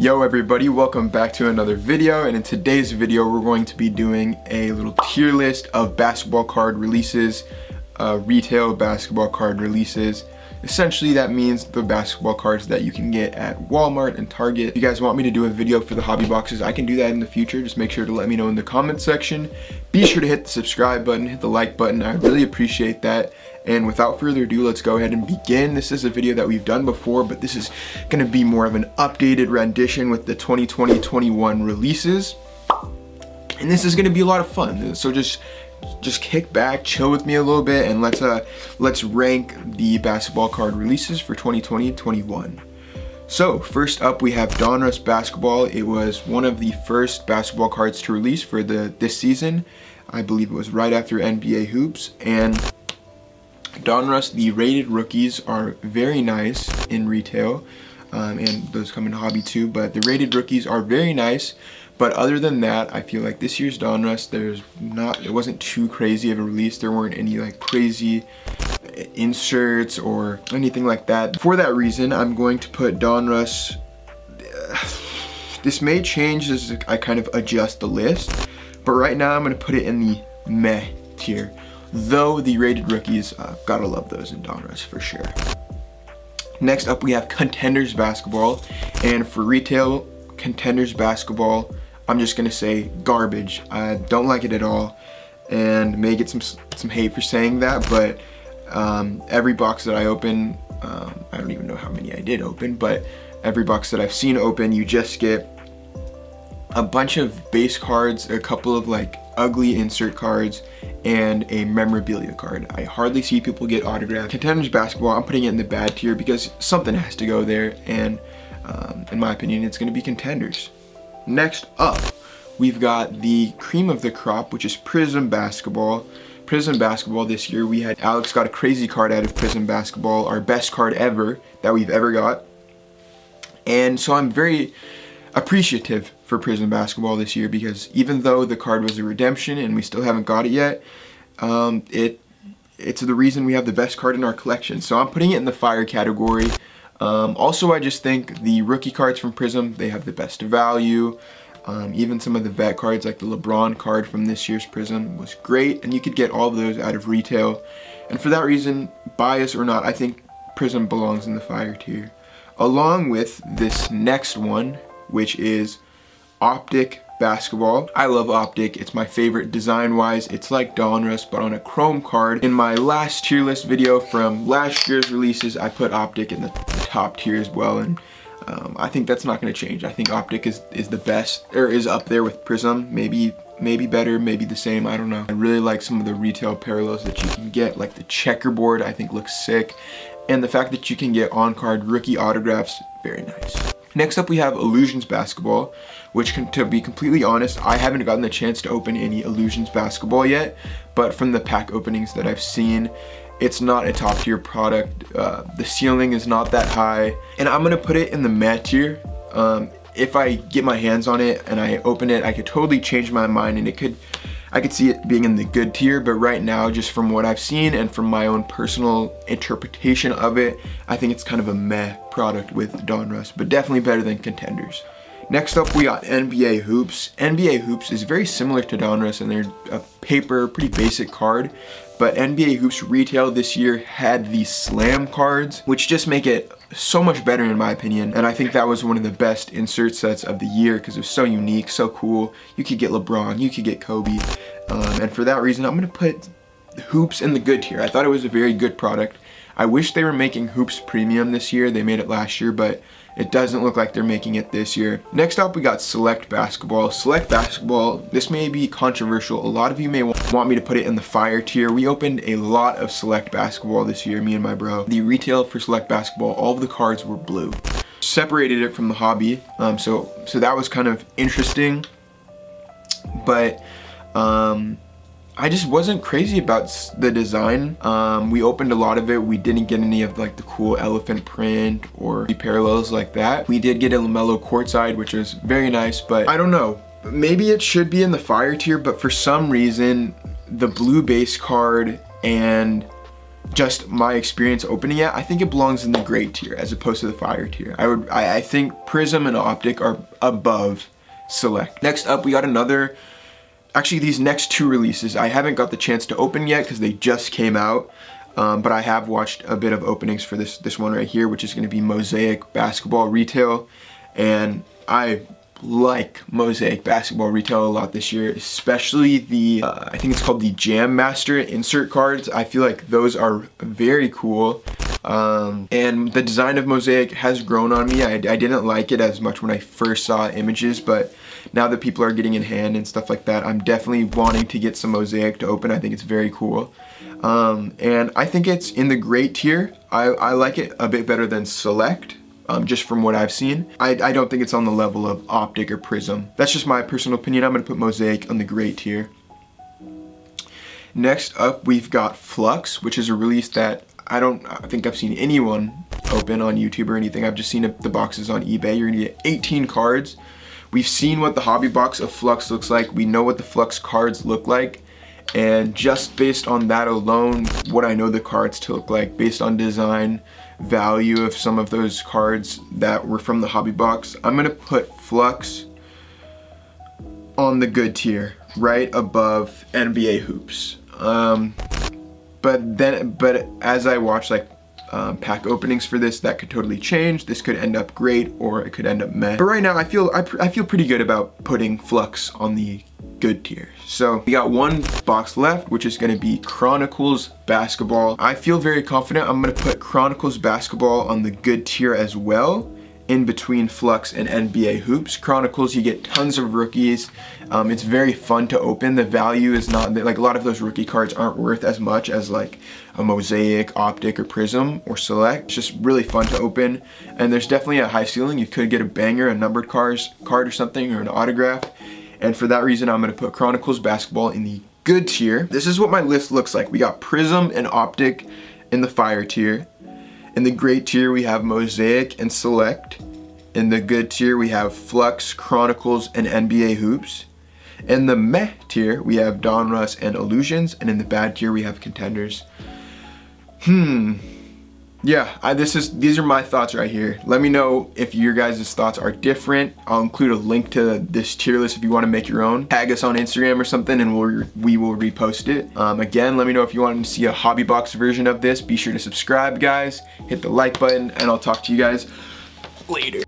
Yo everybody, welcome back to another video, and in today's video we're going to be doing a little tier list of basketball card releases, retail basketball card releases. Essentially that means the basketball cards that you can get at Walmart and Target. If you guys want me to do a video for the hobby boxes, I can do that in the future. Just make sure to let me know in the comment section. Be sure to hit the subscribe button, hit the like button. I really appreciate that. And without further ado, let's go ahead and begin. This is a video that we've done before, but this is going to be more of an updated rendition with the 2020-21 releases. And this is going to be a lot of fun. So just kick back, chill with me a little bit, and let's rank the basketball card releases for 2020-21. So first up, we have Donruss Basketball. It was one of the first basketball cards to release for this season. I believe it was right after NBA Hoops. And Donruss, the rated rookies are very nice in retail, and those come in hobby too, but the rated rookies are very nice. But other than that, I feel like this year's Donruss, it wasn't too crazy of a release. There weren't any like crazy inserts or anything like that. For that reason, I'm going to put Donruss, this may change as I kind of adjust the list, but right now I'm going to put it in the meh tier. Though the rated rookies, gotta love those in Donruss for sure. Next up, we have Contenders Basketball, and for retail Contenders Basketball, I'm just gonna say garbage. I don't like it at all, and may get some hate for saying that, but every box that I open, I don't even know how many I did open, but every box that I've seen open, you just get a bunch of base cards, a couple of like ugly insert cards, and a memorabilia card. I hardly see people get autographed. Contenders Basketball, I'm putting it in the bad tier because something has to go there, and in my opinion, it's gonna be Contenders. Next up, we've got the cream of the crop, which is Prizm Basketball. Prizm Basketball this year, Alex got a crazy card out of Prizm Basketball, our best card ever that we've ever got. And so I'm very appreciative for Prizm Basketball this year, because even though the card was a redemption and we still haven't got it yet, it's the reason we have the best card in our collection. So I'm putting it in the fire category. Also, I just think the rookie cards from Prizm, they have the best value. Even some of the vet cards, like the LeBron card from this year's Prizm, was great, and you could get all of those out of retail. And for that reason, bias or not, I think Prizm belongs in the fire tier. Along with this next one, which is Optic Basketball. I love Optic. It's my favorite design-wise. It's like Donruss, but on a chrome card. In my last tier list video from last year's releases, I put Optic in the top tier as well, and I think that's not going to change. I think Optic is the best, or is up there with Prizm. Maybe better, maybe the same, I don't know. I really like some of the retail parallels that you can get, like the checkerboard, I think looks sick. And the fact that you can get on-card rookie autographs, very nice. Next up, we have Illusions Basketball, which, to be completely honest, I haven't gotten the chance to open any Illusions Basketball yet, but from the pack openings that I've seen, it's not a top tier product. The ceiling is not that high, and I'm gonna put it in the meh tier. If I get my hands on it and I open it, I could totally change my mind, and I could see it being in the good tier, but right now, just from what I've seen and from my own personal interpretation of it, I think it's kind of a meh product with Donruss, but definitely better than Contenders. Next up, we got NBA Hoops. NBA Hoops is very similar to Donruss, and they're a paper, pretty basic card, but NBA Hoops retail this year had these slam cards, which just make it so much better in my opinion, and I think that was one of the best insert sets of the year because it was so unique, so cool. You could get LeBron, you could get Kobe, and for that reason, I'm gonna put Hoops in the good tier. I thought it was a very good product. I wish they were making Hoops Premium this year. They made it last year, but it doesn't look like they're making it this year. Next up, we got Select Basketball. Select Basketball, this may be controversial. A lot of you may want me to put it in the fire tier. We opened a lot of Select Basketball this year, me and my bro. The retail for Select Basketball, all of the cards were blue. Separated it from the hobby, so that was kind of interesting, but I just wasn't crazy about the design. We opened a lot of it. We didn't get any of like the cool elephant print or the parallels like that. We did get a LaMelo courtside, which was very nice, but I don't know. Maybe it should be in the fire tier, but for some reason, the blue base card and just my experience opening it, I think it belongs in the great tier as opposed to the fire tier. I think Prizm and Optic are above Select. Next up, we got another, actually these next two releases, I haven't got the chance to open yet because they just came out. But I have watched a bit of openings for this one right here, which is going to be Mosaic Basketball Retail. And I like Mosaic Basketball Retail a lot this year, especially the, I think it's called the Jam Master insert cards. I feel like those are very cool. And the design of Mosaic has grown on me. I didn't like it as much when I first saw images, but now that people are getting in hand and stuff like that, I'm definitely wanting to get some Mosaic to open. I think it's very cool. And I think it's in the great tier. I like it a bit better than Select. Just from what I've seen. I don't think it's on the level of Optic or Prizm. That's just my personal opinion. I'm gonna put Mosaic on the great tier. Next up, we've got Flux, which is a release that I don't think I've seen anyone open on YouTube or anything. I've just seen the boxes on eBay. You're gonna get 18 cards. We've seen what the hobby box of Flux looks like. We know what the Flux cards look like. And just based on that alone, what I know the cards to look like, based on design, value of some of those cards that were from the hobby box, I'm gonna put Flux on the good tier, right above NBA hoops. But as I watch like pack openings for this, that could totally change. This could end up great or it could end up meh. But right now I feel pretty good about putting Flux on the good tier. So we got one box left, which is going to be Chronicles Basketball. I feel very confident I'm going to put Chronicles Basketball on the good tier as well, in between Flux and NBA hoops. Chronicles, you get tons of rookies. It's very fun to open. The value is not, like a lot of those rookie cards aren't worth as much as like a Mosaic, Optic, or Prizm, or Select. It's just really fun to open. And there's definitely a high ceiling. You could get a banger, a numbered card or something, or an autograph. And for that reason, I'm gonna put Chronicles Basketball in the good tier. This is what my list looks like. We got Prizm and Optic in the fire tier. In the great tier, we have Mosaic and Select. In the good tier, we have Flux, Chronicles, and NBA hoops. In the meh tier, we have Donruss and Illusions. And in the bad tier, we have Contenders. Yeah, these are my thoughts right here. Let me know if your guys' thoughts are different. I'll include a link to this tier list if you want to make your own. Tag us on Instagram or something and we will repost it. Again, let me know if you want to see a hobby box version of this. Be sure to subscribe, guys. Hit the like button, and I'll talk to you guys later.